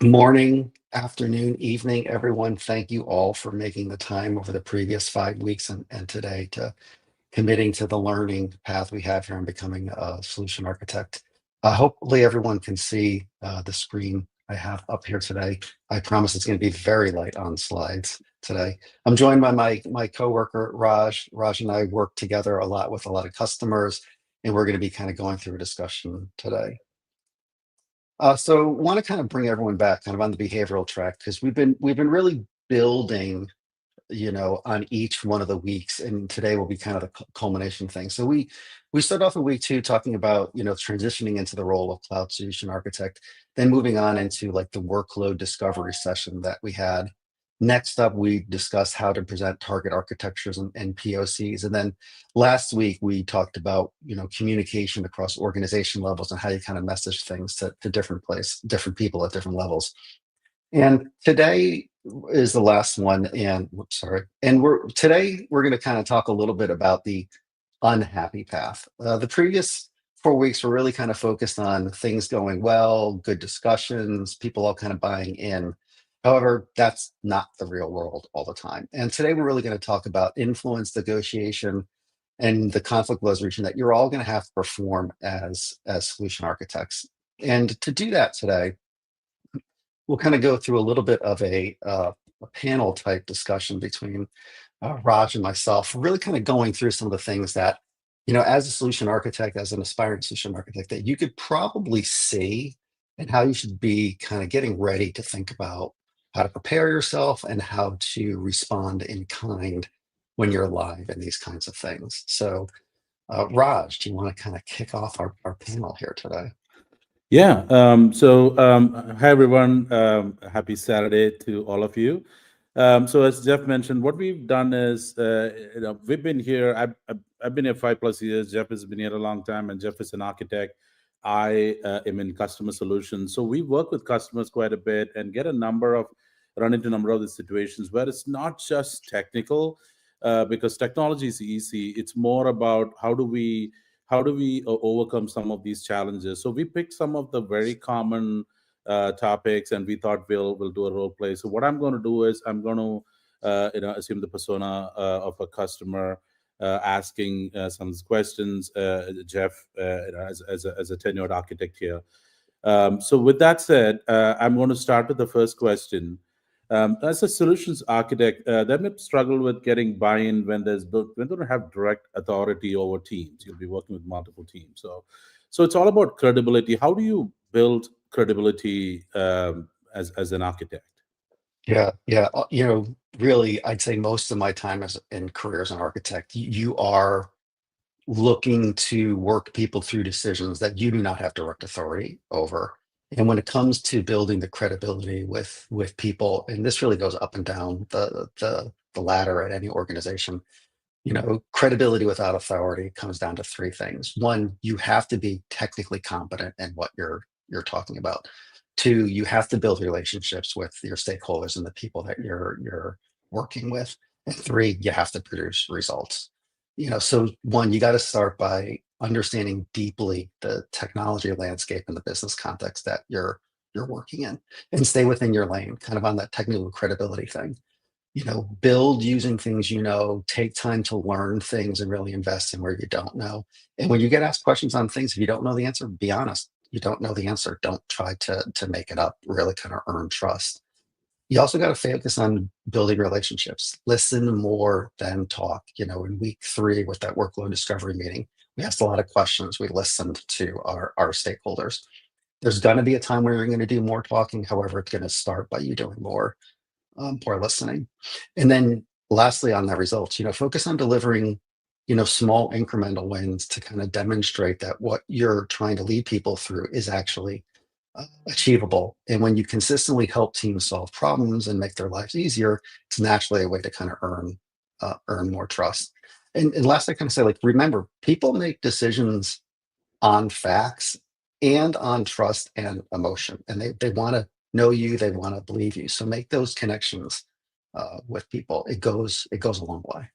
Morning, afternoon, evening, everyone. Thank you all for making the time over the previous 5 weeks and today to committing to the learning path we have here on becoming a solution architect. Hopefully everyone can see the screen I have up here today. I promise it's going to be very light on slides today. I'm joined by my coworker, Raj. Raj and I work together a lot with a lot of customers, and we're going to be kind of going through a discussion today. So want to kind of bring everyone back kind of on the behavioral track because we've been really building, on each one of the weeks, and today will be kind of the culmination thing. So we start off in week 2 talking about, transitioning into the role of cloud solution architect, then moving on into like the workload discovery session that we had. Next up, we discussed how to present target architectures and POCs. And then last week we talked about, communication across organization levels and how you kind of message things to different people at different levels. And today is the last one. And whoops, sorry. And we're going to kind of talk a little bit about the unhappy path. The previous 4 weeks were really kind of focused on things going well, good discussions, people all kind of buying in. However, that's not the real world all the time. And today we're really going to talk about influence negotiation and the conflict resolution that you're all going to have to perform as solution architects. And to do that today, we'll kind of go through a little bit of a panel type discussion between Raj and myself, really kind of going through some of the things that, as a solution architect, as an aspiring solution architect, that you could probably see and how you should be kind of getting ready to think about how to prepare yourself and how to respond in kind when you're live in these kinds of things. So, Raj, do you want to kind of kick off our panel here today? Yeah. Hi everyone. Happy Saturday to all of you. So, as Jeff mentioned, what we've done is, we've been here. I've been here 5+ years. Jeff has been here a long time, and Jeff is an architect. I am in customer solutions. So we work with customers quite a bit and run into a number of the situations where it's not just technical, because technology is easy. It's more about how do we overcome some of these challenges. So we picked some of the very common topics, and we thought we'll do a role play. So what I'm going to do is I'm going to assume the persona of a customer, asking some questions. Jeff, as a tenured architect here. So with that said, I'm going to start with the first question. As a solutions architect, they may struggle with getting buy-in when they don't have direct authority over teams. You'll be working with multiple teams, so it's all about credibility. How do you build credibility as an architect? Yeah, yeah. Really, I'd say most of my time as in career as an architect, you are looking to work people through decisions that you do not have direct authority over. And when it comes to building the credibility with people, and this really goes up and down the ladder at any organization, credibility without authority comes down to three things. One, you have to be technically competent in what you're talking about. Two, you have to build relationships with your stakeholders and the people that you're working with. And three, you have to produce results. So one, you got to start by understanding deeply the technology landscape and the business context that you're working in, and stay within your lane, kind of on that technical credibility thing. Build using things, take time to learn things and really invest in where you don't know. And when you get asked questions on things, if you don't know the answer, be honest. You don't know the answer. Don't try to make it up. Really kind of earn trust. You also got to focus on building relationships. Listen more than talk. In week 3 with that workload discovery meeting, we asked a lot of questions. We listened to our stakeholders. There's going to be a time where you're going to do more talking. However, it's going to start by you doing more listening. And then lastly, on the results, focus on delivering, small incremental wins to kind of demonstrate that what you're trying to lead people through is actually achievable. And when you consistently help teams solve problems and make their lives easier, it's naturally a way to kind of earn more trust. And last, I kind of say, like, remember, people make decisions on facts and on trust and emotion, and they want to know you, they want to believe you. So make those connections with people. It goes a long way.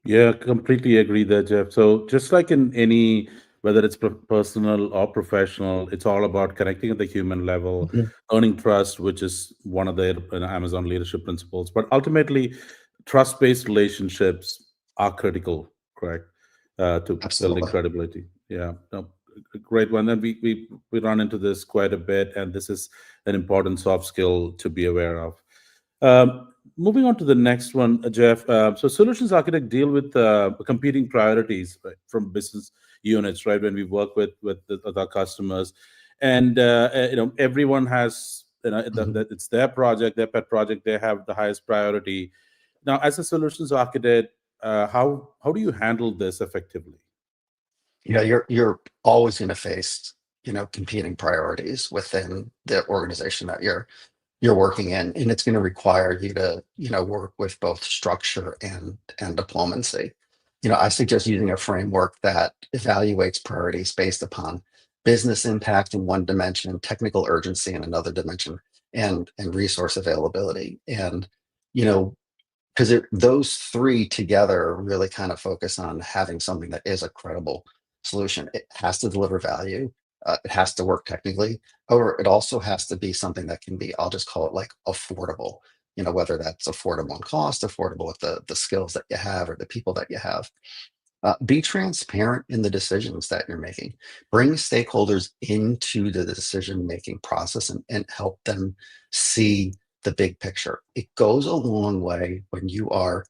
Yeah, completely agree there, Jeff. So just like in any whether it's personal or professional. It's all about connecting at the human level, Mhm. earning trust, which is one of the Amazon leadership principles. But ultimately, trust-based relationships are critical, correct, to building Absolutely. credibility. Yeah, no, a great one. And we run into this quite a bit, and this is an important soft skill to be aware of. Moving on to the next one, Jeff. So, solutions architect deal with competing priorities, right, from business units, right? When we work with our customers, and everyone has, Mhm. it's their project, their pet project. They have the highest priority. Now, as a solutions architect, how do you handle this effectively? You're always going to face, competing priorities within the organization that you're working in, and it's going to require you to, work with both structure and diplomacy. I suggest using a framework that evaluates priorities based upon business impact in one dimension, technical urgency in another dimension, and resource availability. And you know, because those three together really kind of focus on having something that is a credible solution. It has to deliver value. It has to work technically, or it also has to be something that can be, I'll just call it like affordable. Whether that's affordable in cost, affordable with the skills that you have or the people that you have. Be transparent in the decisions that you're making. Bring stakeholders into the decision making process and help them see the big picture. It goes a long way when you are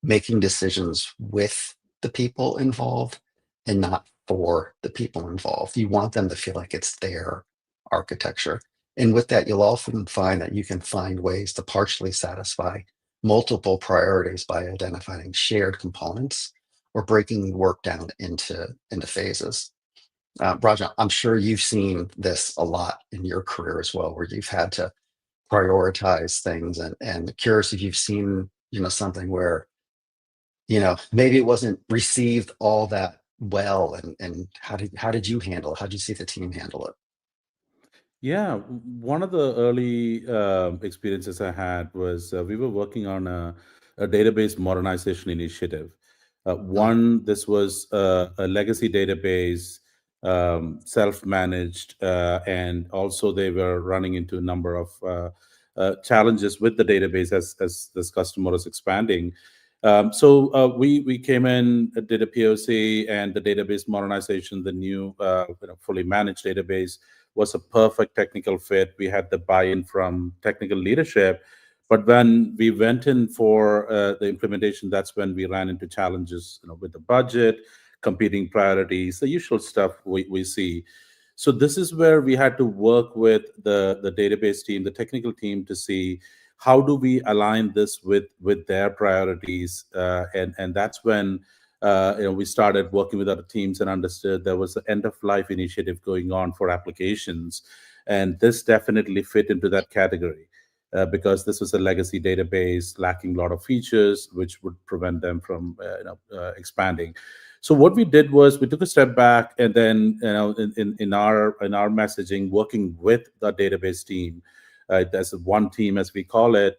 making decisions with the people involved and not for the people involved. You want them to feel like it's their architecture. And with that, you'll often find that you can find ways to partially satisfy multiple priorities by identifying shared components or breaking work down into phases. Raja, I'm sure you've seen this a lot in your career as well, where you've had to prioritize things, and curious if you've seen, something where, maybe it wasn't received all that well, and how did you handle it? How did you see the team handle it? Yeah, one of the early experiences I had was we were working on a database modernization initiative. Oh, One, this was a legacy database, self-managed, and also they were running into a number of challenges with the database as this customer was expanding. So we came in, did a POC, and the database modernization, the new fully managed database was a perfect technical fit. We had the buy-in from technical leadership, but when we went in for the implementation, that's when we ran into challenges, with the budget, competing priorities, the usual stuff we see. So this is where we had to work with the database team, the technical team, to see how do we align this with their priorities, and that's when we started working with other teams and understood there was an end of life initiative going on for applications, and this definitely fit into that category. Because this was a legacy database lacking a lot of features which would prevent them from expanding. So what we did was we took a step back, and then in our messaging, working with the database team, as one team as we call it,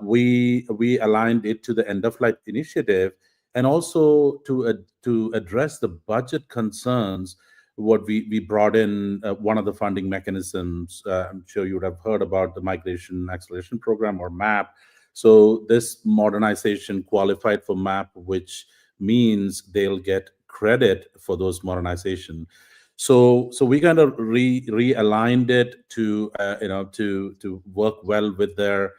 we aligned it to the end of life initiative, and also to address the budget concerns. What we brought in, one of the funding mechanisms, I'm sure you would have heard about the Migration Acceleration Program, or MAP. So this modernization qualified for MAP, which means they'll get credit for those modernization. So we kind of realigned it to to work well with their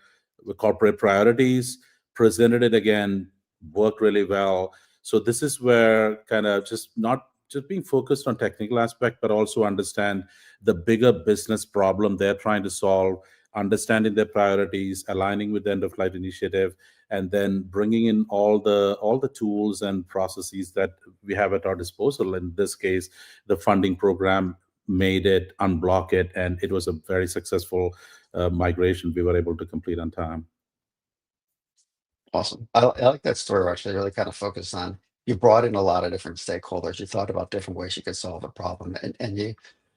corporate priorities, presented it again, worked really well. So this is where kind of just not just being focused on technical aspect, but also understand the bigger business problem they're trying to solve, understanding their priorities, aligning with the end of life initiative, and then bringing in all the tools and processes that we have at our disposal. In this case, the funding program made it, unblock it, and it was a very successful migration we were able to complete on time. awesome. I like that story, Raj. They really kind of focus on, you brought in a lot of different stakeholders. You thought about different ways you could solve a problem, and you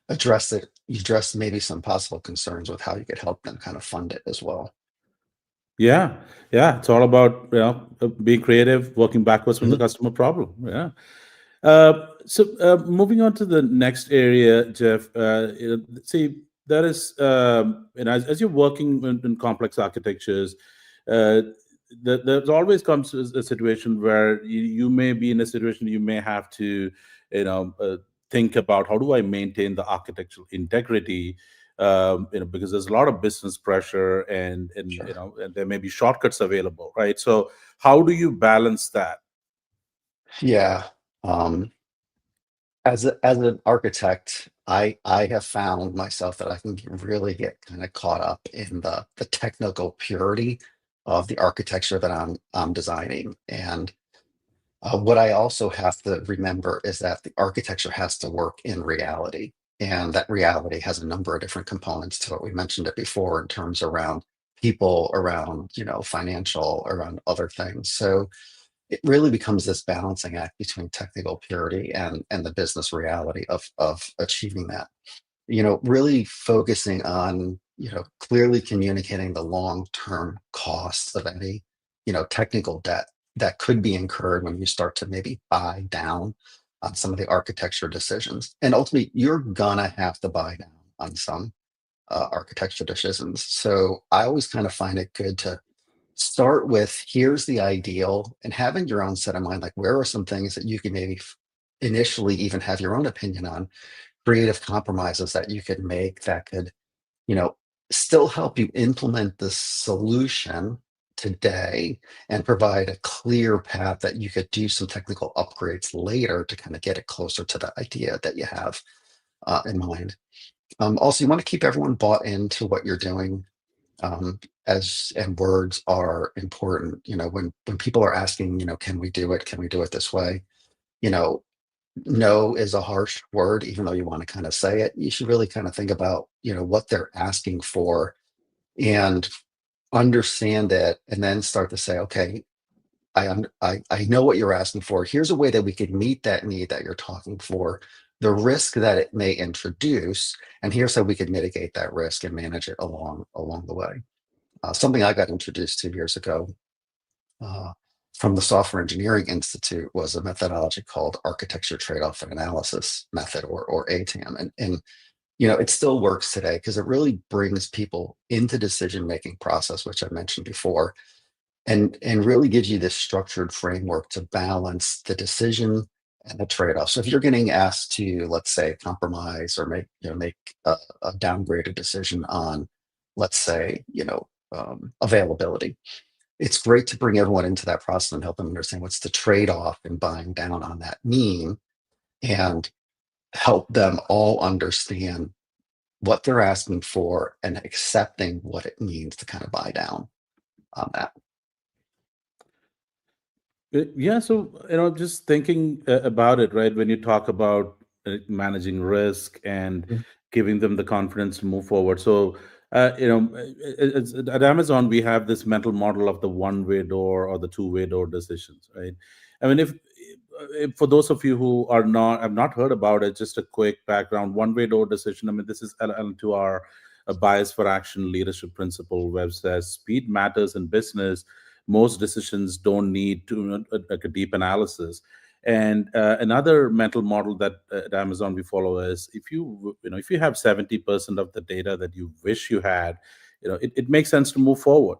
addressed it. You addressed maybe some possible concerns with how you could help them kind of fund it as well. Yeah, yeah, it's all about being creative, working backwards from the Mhm. customer problem. Yeah. Uh, Moving on to the next area, Jeff. See, there is, as you're working in complex architectures, uh, there's always comes a situation where you may be in a situation you may have to, you know, think about how do I maintain the architectural integrity. Because there's a lot of business pressure, and Sure. and there may be shortcuts available, right? So, how do you balance that? Yeah. Um, as an architect, I have found myself that I can really get kind of caught up in the technical purity of the architecture that I'm designing. And what I also have to remember is that the architecture has to work in reality. And that reality has a number of different components to it. We mentioned it before in terms around people, around, financial, around other things. So it really becomes this balancing act between technical purity and the business reality of achieving that. Really focusing on, clearly communicating the long-term costs of any, technical debt that could be incurred when you start to maybe buy down on some of the architecture decisions. And ultimately, you're gonna have to buy down on some architecture decisions. So I always kind of find it good to start with here's the ideal and having your own set of mind, like where are some things that you can maybe initially even have your own opinion on, creative compromises that you could make that could, you know, still help you implement the solution today and provide a clear path that you could do some technical upgrades later to kind of get it closer to the idea that you have in mind. Also, you want to keep everyone bought into what you're doing, as and words are important. When people are asking, can we do it? Can we do it this way? You know, no is a harsh word, even though you want to kind of say it. You should really kind of think about, what they're asking for and understand it, and then start to say, okay, I know what you're asking for. Here's a way that we could meet that need that you're talking for, the risk that it may introduce, and here's how we could mitigate that risk and manage it along the way. Something I got introduced to years ago uh, from the Software Engineering Institute was a methodology called Architecture Trade-off and Analysis Method, or ATAM. And it still works today because it really brings people into decision-making process, which I mentioned before, and really gives you this structured framework to balance the decision and the trade-off. So if you're getting asked to, let's say, compromise or make a downgraded decision on, let's say, availability, it's great to bring everyone into that process and help them understand what's the trade-off in buying down on that mean, and help them all understand what they're asking for and accepting what it means to kind of buy down on that. Yeah, so just thinking about it, right? When you talk about managing risk and Mm. giving them the confidence to move forward. So, at Amazon, we have this mental model of the one-way door or the two-way door decisions, right? I mean, if for those of you who are not have not heard about it, just a quick background: one-way door decision. I mean, this is to our bias for action leadership principle, where it says speed matters in business. Most decisions don't need to like a deep analysis. And another mental model that at Amazon we follow is if you have 70% of the data that you wish you had, it makes sense to move forward.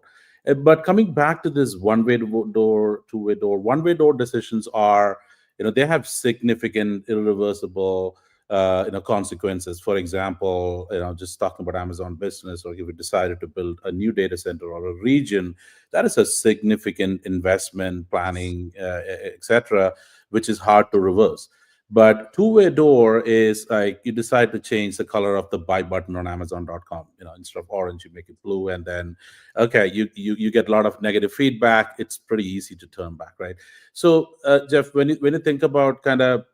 But coming back to this one-way door, two-way door, one-way door decisions are, they have significant, irreversible consequences. For example, just talking about Amazon Business, or if we decided to build a new data center or a region, that is a significant investment, planning, etc., which is hard to reverse. But two-way door is like you decide to change the color of the buy button on Amazon.com. Instead of orange, you make it blue, and then okay, you get a lot of negative feedback. It's pretty easy to turn back, right? So, Jeff, when you think about kind of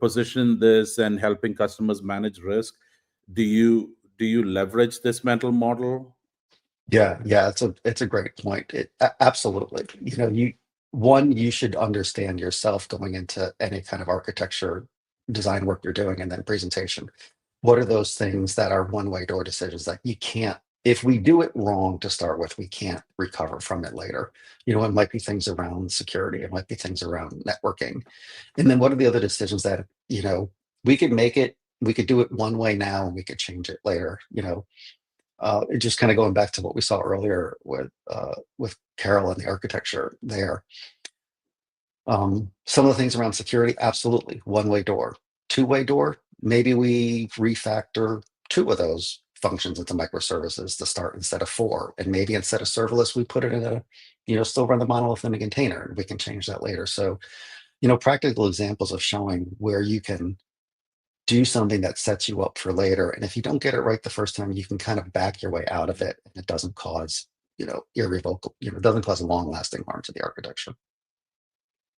position this and helping customers manage risk, do you leverage this mental model? Yeah, it's a great point. Absolutely. You should understand yourself going into any kind of architecture design work you're doing, and then presentation. What are those things that are one-way door decisions that you can't, if we do it wrong to start with, we can't recover from it later. It might be things around security, it might be things around networking. And then what are the other decisions that we could make it, we could do it one way now and we could change it later. It just kind of going back to what we saw earlier with Carol and the architecture there. Some of the things around security, absolutely. One-way door, two-way door. Maybe we refactor two of those functions into microservices to start instead of four. And maybe instead of serverless, we put it in still run the monolith in a container, and we can change that later. So, practical examples of showing where you can do something that sets you up for later. And if you don't get it right the first time, you can kind of back your way out of it, and it doesn't cause, irrevocable, it doesn't cause long lasting harm to the architecture.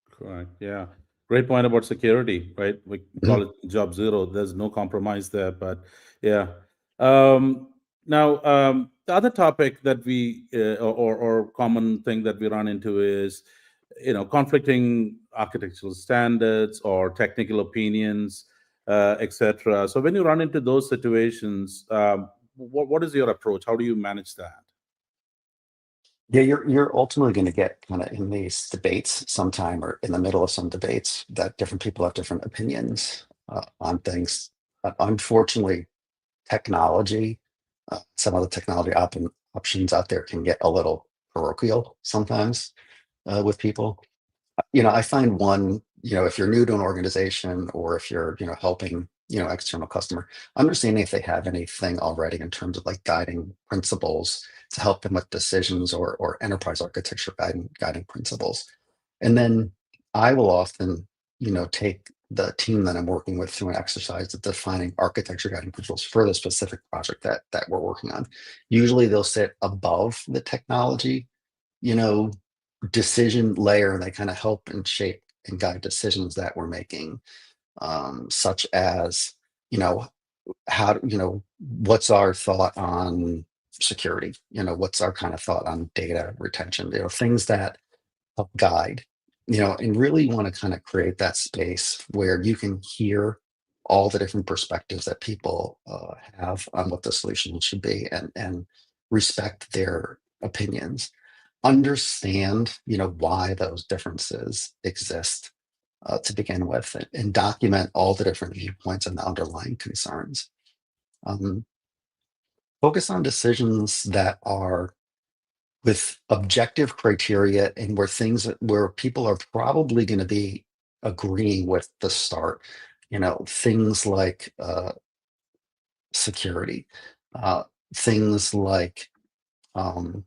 Correct. Yeah. Great point about security, right? We call it job zero. There's no compromise there, but yeah. Now, the other topic that we or common thing that we run into is, conflicting architectural standards or technical opinions, etc. So when you run into those situations, what is your approach? How do you manage that? Yeah, you're ultimately going to get kind of in these debates sometime, or in the middle of some debates, that different people have different opinions on things. Unfortunately, technology, some of the technology options out there can get a little parochial sometimes with people. I find one, if you're new to an organization, or if you're, helping, external customer, understanding if they have anything already in terms of like guiding principles to help them with decisions, or enterprise architecture guiding principles. And then I will often, take the team that I'm working with through an exercise of defining architecture guiding principles for the specific project that we're working on. Usually they'll sit above the technology, you know, decision layer, and they kind of help and shape and guide decisions that we're making, such as, you know, what's our thought on security? What's our kind of thought on data retention? Things that help guide, and really want to kind of create that space where you can hear all the different perspectives that people have on what the solution should be, and respect their opinions, understand why those differences exist to begin with, and document all the different viewpoints and the underlying concerns. um, Focus on decisions that are with objective criteria, and where people are probably going to be agreeing with the start. Things like security, uh, things like um,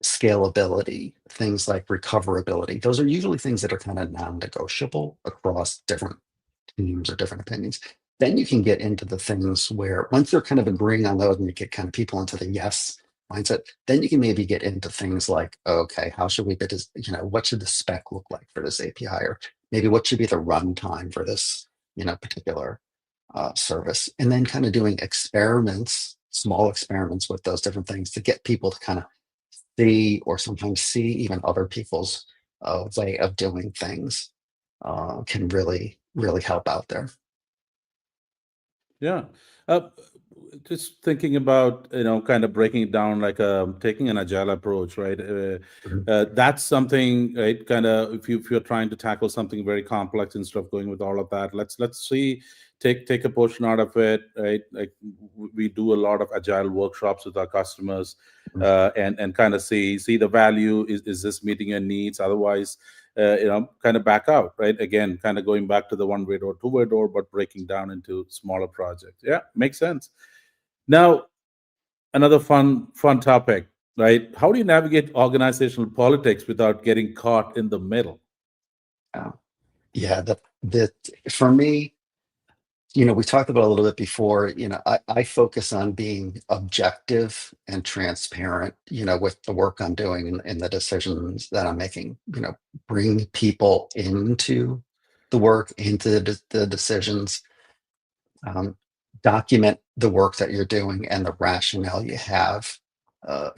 scalability, things like recoverability. Those are usually things that are kind of non-negotiable across different teams or different opinions. Then you can get into the things where, once they're kind of agreeing on those and you get kind of people into the yes mindset, then you can maybe get into things like, okay, how should we get this, what should the spec look like for this API? Or maybe what should be the runtime for this, particular service? And then kind of doing experiments, small experiments with those different things, to get people to kind of see, or sometimes see even other people's way of doing things, can really, really help out there. Yeah. Uh, just thinking about, kind of breaking it down, like taking an agile approach, right? Mhm. That's something, right? Kind of, if you're trying to tackle something very complex instead of going with all of that, let's see, take a portion out of it, right? Like we do a lot of agile workshops with our customers, and kind of see the value. Is this meeting your needs? Otherwise, kind of back out, right? Again, kind of going back to the one-way door, two-way door, but breaking down into smaller projects. Yeah, makes sense. Now, another fun topic, right? How do you navigate organizational politics without getting caught in the middle? Yeah, yeah. The For me, we talked about a little bit before. I focus on being objective and transparent, with the work I'm doing, and the decisions that I'm making. Bring people into the work, into the decisions. um, Document the work that you're doing and the rationale you have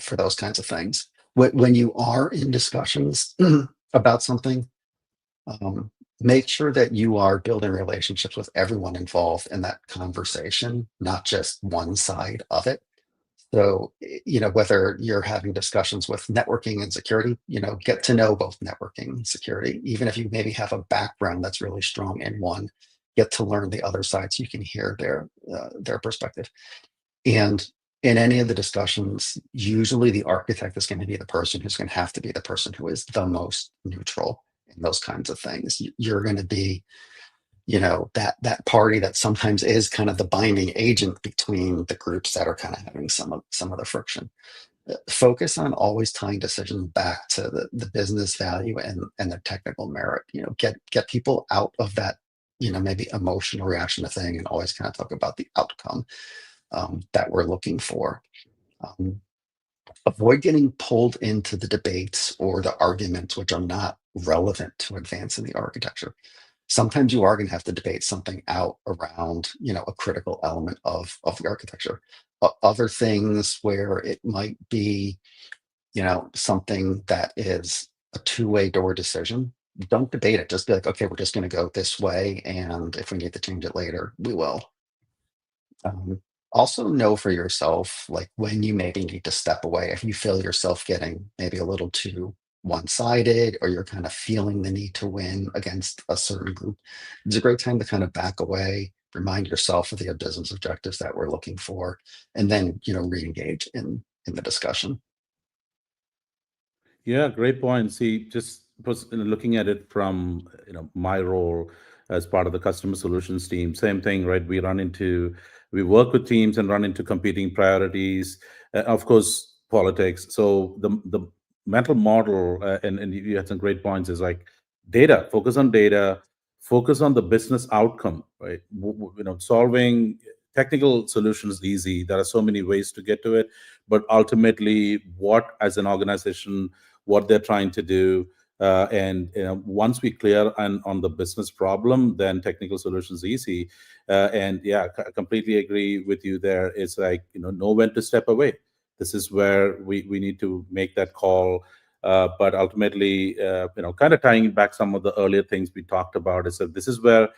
for those kinds of things. When you are in discussions about something, um, make sure that you are building relationships with everyone involved in that conversation, not just one side of it. So, whether you're having discussions with networking and security, get to know both networking and security, even if you maybe have a background that's really strong in one. get to learn the other side so you can hear their perspective. And in any of the discussions, usually the architect is going to be the person who's going to have to be the person who is the most neutral in those kinds of things. You're going to be, that party that sometimes is kind of the binding agent between the groups that are kind of having some of the friction. Focus on always tying decisions back to the business value and the technical merit. Get people out of that, maybe emotional reaction to thing, and always kind of talk about the outcome that we're looking for. Um, Avoid getting pulled into the debates or the arguments which are not relevant to advancing the architecture. Sometimes you are going to have to debate something out around, a critical element of the architecture. Other things where it might be, something that is a two-way door decision, don't debate it. Just be like, okay, we're just going to go this way, and if we need to change it later, we will. Um, Also know for yourself, like when you maybe need to step away, if you feel yourself getting maybe a little too one-sided, or you're kind of feeling the need to win against a certain group, it's a great time to kind of back away, remind yourself of the business objectives that we're looking for, and then, re-engage in the discussion. Yeah, great point. See, just looking at it from my role as part of the customer solutions team, same thing, right? We work with teams and run into competing priorities, of course, politics. So the mental model, and you had some great points, is like data, focus on the business outcome, right? Solving technical solutions is easy. There are so many ways to get to it, but ultimately, what as an organization, what they're trying to do. And once we clear on the business problem, then technical solutions easy. And yeah, completely agree with you there. It's like, know when to step away. This is where we need to make that call. But ultimately, kind of tying back some of the earlier things we talked about, is that this is where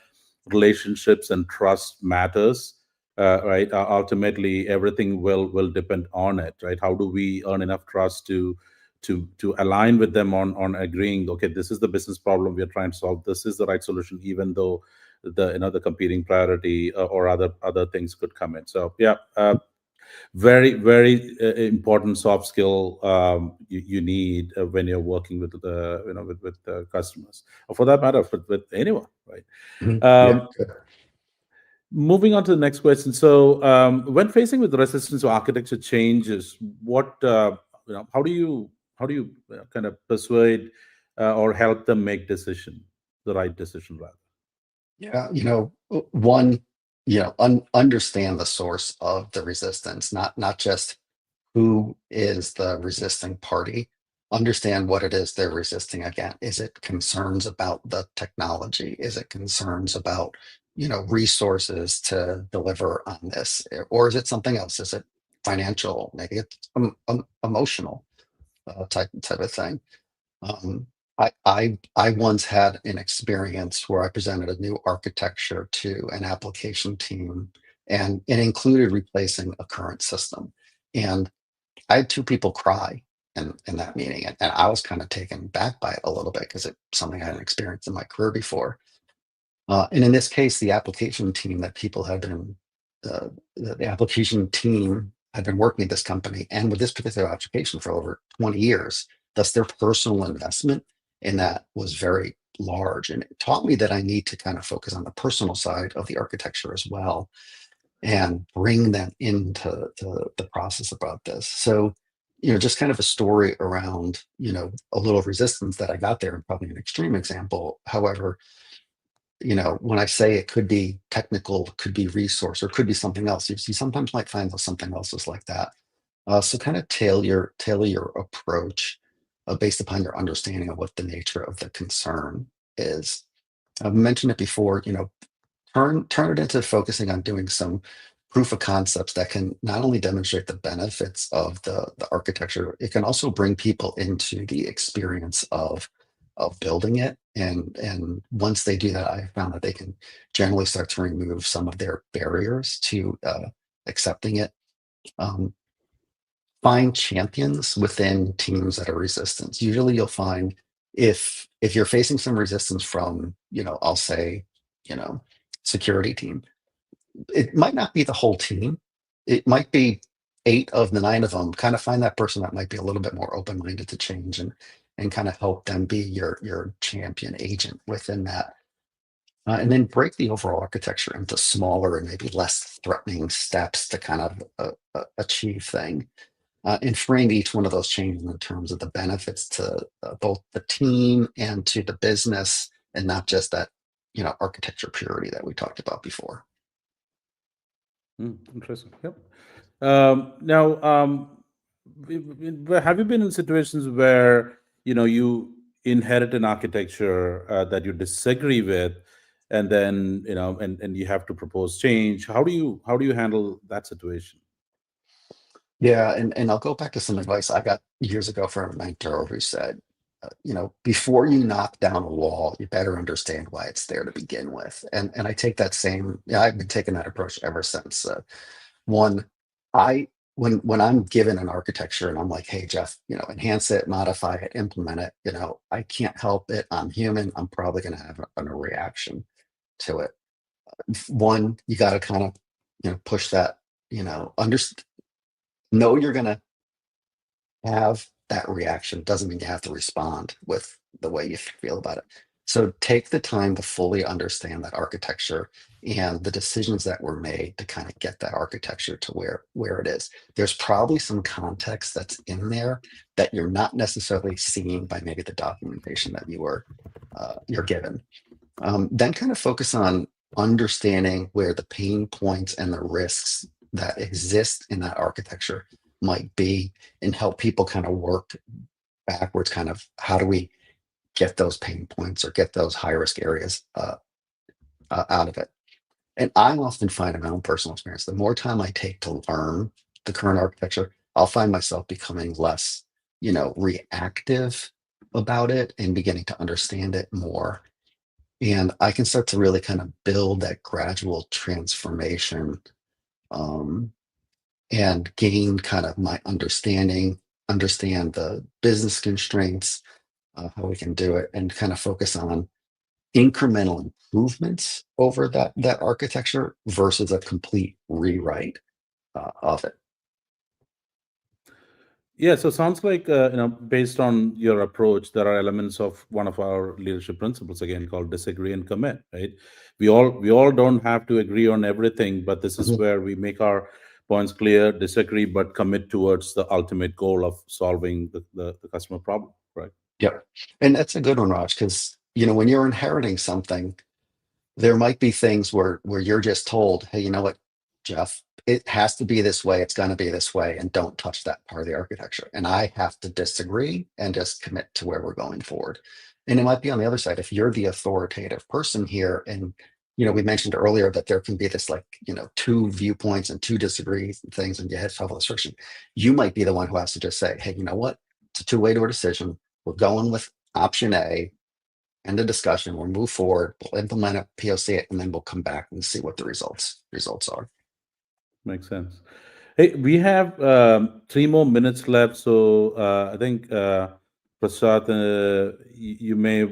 relationships and trust matters. Right. Ultimately, everything will depend on it. Right. How do we earn enough trust to align with them on agreeing, okay, this is the business problem we are trying to solve, this is the right solution, even though the competing priority or other things could come in. So yeah, very very important soft skill you need when you're working with the with the customers, or for that matter with anyone, right? Mhm. Yeah, um, good. Moving on to the next question. So, when facing with resistance to architecture changes, what how do you kind of persuade or help them make the right decision, rather? Yeah, one, understand the source of the resistance, not just who is the resisting party. Understand what it is they're resisting against. Is it concerns about the technology? Is it concerns about, resources to deliver on this? Or is it something else? Is it financial? Maybe it's emotional type of thing. Um, I once had an experience where I presented a new architecture to an application team, and it included replacing a current system. And I had two people cry in that meeting, and I was kind of taken back by it a little bit because it's something I hadn't experienced in my career before. And in this case, the application team that people had been, the application team had been working at this company and with this particular application for over 20 years. Thus, their personal investment in that was very large. And it taught me that I need to kind of focus on the personal side of the architecture as well, and bring them into the process about this. So, just kind of a story around, a little resistance that I got there, and probably an extreme example. However, when I say it could be technical, could be resource, or could be something else, you sometimes might find those something else is like that. So kind of tailor your approach based upon your understanding of what the nature of the concern is. I've mentioned it before, turn it into focusing on doing some proof of concepts that can not only demonstrate the benefits of the architecture, it can also bring people into the experience of building it. And once they do that, I found that they can generally start to remove some of their barriers to accepting it. Um, Find champions within teams that are resistance. Usually you'll find, if you're facing some resistance from, I'll say, you know security team. It might not be the whole team. It might be 8 of the 9 of them. Kind of find that person that might be a little bit more open-minded to change and kind of help them be your champion agent within that. And then break the overall architecture into smaller and maybe less threatening steps to kind of achieve thing. And frame each one of those changes in terms of the benefits to both the team and to the business, and not just that, architecture purity that we talked about before. Interesting. Yep. Now, have you been in situations where you inherit an architecture that you disagree with, and then and you have to propose change? How do you handle that situation? Yeah, and I'll go back to some advice I got years ago from a mentor who said, before you knock down a wall, you better understand why it's there to begin with. And I take that same, yeah, I've been taking that approach ever since. One, I when I'm given an architecture and I'm like, hey Jeff, enhance it, modify it, implement it, I can't help it. I'm human. I'm probably going to have a reaction to it. One, you got to kind of, push that, understand, know you're going to have that reaction doesn't mean you have to respond with the way you feel about it. So take the time to fully understand that architecture and the decisions that were made to kind of get that architecture to where it is. There's probably some context that's in there that you're not necessarily seeing by maybe the documentation that you're given. Then kind of focus on understanding where the pain points and the risks that exist in that architecture might be, and help people kind of work backwards, kind of how do we get those pain points or get those high risk areas out of it. And I often find in my own personal experience, the more time I take to learn the current architecture, I'll find myself becoming less, reactive about it and beginning to understand it more. And I can start to really kind of build that gradual transformation, um, and gain kind of my understand the business constraints, how we can do it, and kind of focus on incremental improvements over that architecture versus a complete rewrite of it. Yeah, so sounds like based on your approach, there are elements of one of our leadership principles again called disagree and commit. Right? We all don't have to agree on everything, but this is Mhm. where we make our points clear, disagree, but commit towards the ultimate goal of solving the customer problem. Right? Yep. And that's a good one, Raj, because when you're inheriting something, there might be things where you're just told, hey, you know what, Jeff, it has to be this way, it's going to be this way, and don't touch that part of the architecture. And I have to disagree and just commit to where we're going forward. And it might be on the other side, if you're the authoritative person here, and we mentioned earlier that there can be this, like, two viewpoints and two disagree things, and you have trouble restriction. You might be the one who has to just say, hey, you know what, it's a two-way door decision. We're going with option A, end of discussion. We'll move forward. We'll implement it, POC it, and then we'll come back and see what the results are. Makes sense. Hey, we have 3 more minutes left, so I think Prasad, you may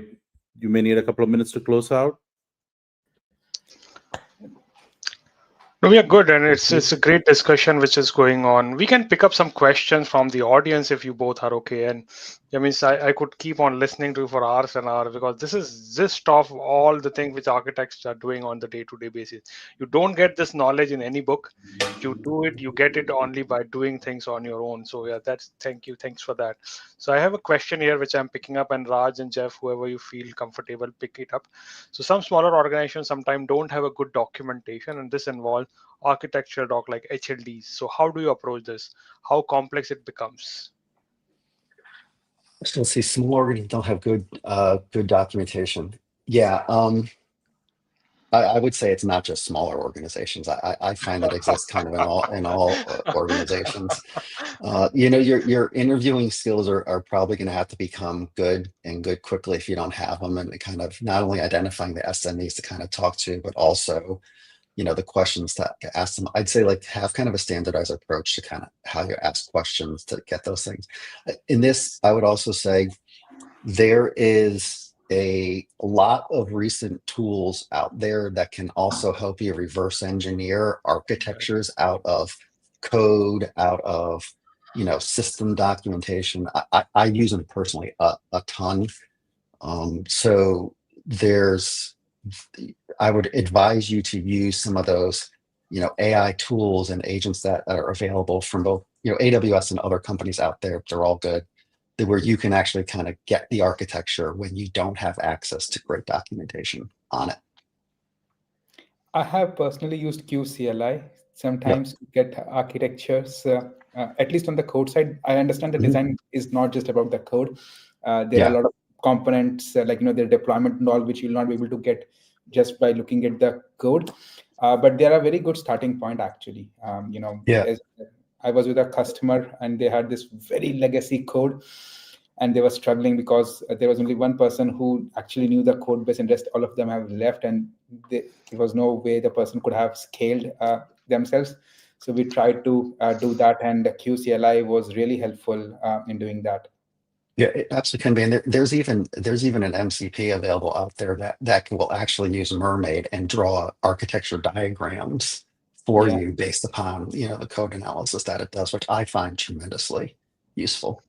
need a couple of minutes to close out. No, we are good, and it's a great discussion which is going on. We can pick up some questions from the audience if you both are okay. And I mean, I could keep on listening to you for hours and hours, because this is just of all the things which architects are doing on the day-to-day basis. You don't get this knowledge in any book. You do it, you get it only by doing things on your own. So yeah, thanks for that. So I have a question here which I'm picking up, and Raj and Jeff, whoever you feel comfortable, pick it up. So some smaller organizations sometimes don't have a good documentation, and this involves architecture doc like HLDs. So how do you approach this? How complex it becomes? Still see small organizations don't have good documentation. Yeah, I would say it's not just smaller organizations. I find that exists kind of in all organizations. Your interviewing skills are probably going to have to become good and good quickly if you don't have them, and kind of not only identifying the SMEs to kind of talk to, but also the questions to ask them. I'd say, like, have kind of a standardized approach to kind of how you ask questions to get those things. In this, I would also say there is a lot of recent tools out there that can also help you reverse engineer architectures out of code, out of system documentation. I use them personally a ton. So there's, I would advise you to use some of those, AI tools and agents that are available from both, AWS and other companies out there. They're all good. Where you can actually kind of get the architecture when you don't have access to great documentation on it. I have personally used QCLI Yep. sometimes to get architectures, at least on the code side. I understand the Mhm. design is not just about the code. There are Yeah. a lot of components, like their deployment and all, which you'll not be able to get just by looking at the code. But they are a very good starting point, actually. Yeah. As I was with a customer, and they had this very legacy code, and they were struggling because there was only one person who actually knew the code base, and rest all of them have left, and there was no way the person could have scaled themselves. So we tried to do that, and the QCLI was really helpful in doing that. Yeah, it absolutely can be. And there's even an MCP available out there that will actually use Mermaid and draw architecture diagrams for Yeah. you based upon the code analysis that it does, which I find tremendously useful.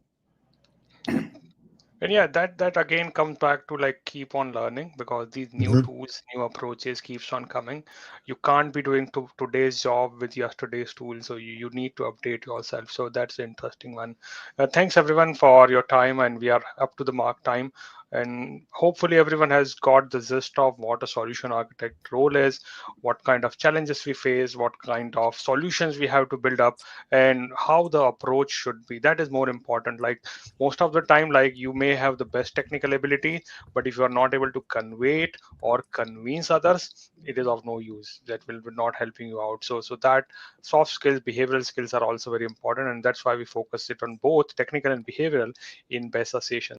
And yeah, that again comes back to like keep on learning, because these new Mhm. tools, new approaches keeps on coming. You can't be doing today's job with yesterday's tools, so you need to update yourself. So that's an interesting one. Thanks everyone for your time, and we are up to the mark time. And hopefully everyone has got the gist of what a solution architect role is, what kind of challenges we face, what kind of solutions we have to build up, and how the approach should be. That is more important. Like most of the time, like you may have the best technical ability, but if you are not able to convey it or convince others, it is of no use. That will be not helping you out. So that soft skills, behavioral skills are also very important, and that's why we focus it on both technical and behavioral in BeSA sessions.